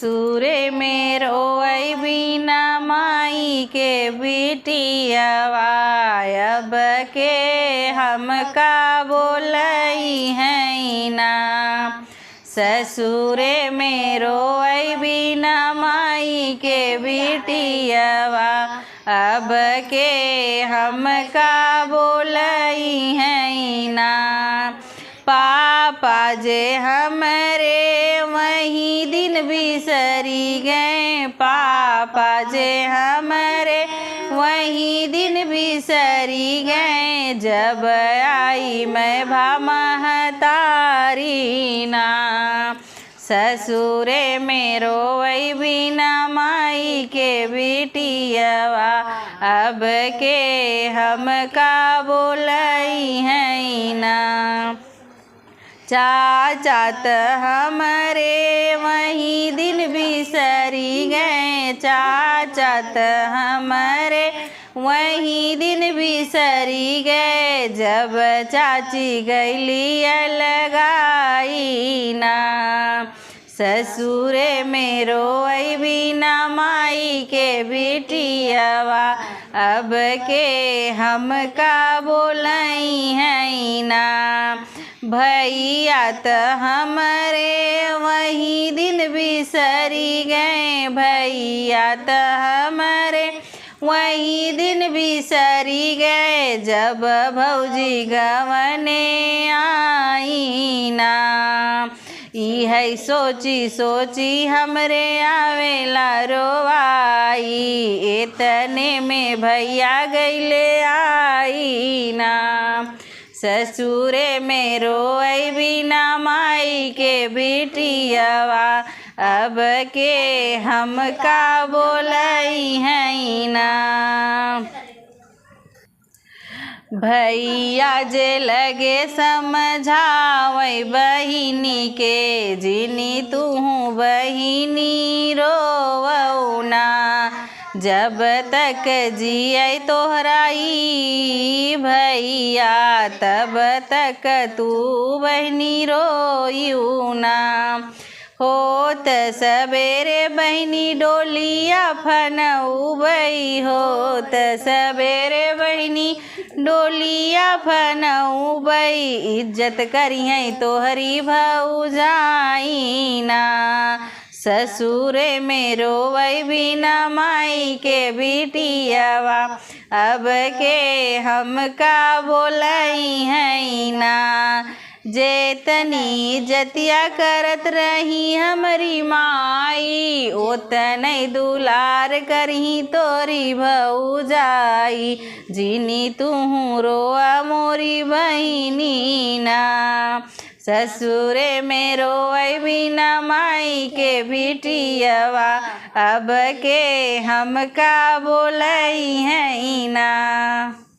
ससुरे में रोई बिना माई के बिटियावा अब के हम का बोलई है ना। ससुरे में रोई बिना माई के बिटियावा अब के हम का बोलई है ना। पापा जे हमरे वही दिन बिसरी गए, पापा जे हमरे वही दिन बिसरी गए, जब आई मैं महतारी ना। ससुरे में रोई बिना माई के बिटियावा अब के हम का बोलई है ना। चाचा त हमरे वही दिन बिसरी गए, चाचा त हमरे वही दिन बिसरी गए, जब चाची गईली अलगाई ना। ससुरे में रोई बिना माई के बिटियावा अब के हम का बोलई है ना। भैया त हमरे वही दिन बिसरी गए, भैया त हमरे वही दिन बिसरी गए, जब भौजी गवने आई ना। इहै सोची सोची हमरे आवेला रोवाई, एतने में भैया गईले आई ना। ससुरे में रोई बिना माई के बिटियावा अब के हम का बोलई है ना। भैया जे लगे समझावै बहिनी के, जिनी तू बहिनी रोवौ ना। जब तक जियै तोहराई भैया तब तक तू बहिनी रोयू ना। होत सबेरे बहिनी डोलिया फनउबई, होत सबेरे बहिनी डोलिया फनउबई, इज्जत करियै तोहरी भौजाई ना। ससुरे में रोई बिना माई के बिटियावा अब के हम का बोलई है ना। जेतनी जतिया करत रही हमरी माई, ओतनै दुलार करही तोरी भौजाई, जिनी तुहू रोआ मोरी बहिनी ना। ससुरे में रोई बिना माई के बिटियावा अब के हम का बोलई है ना।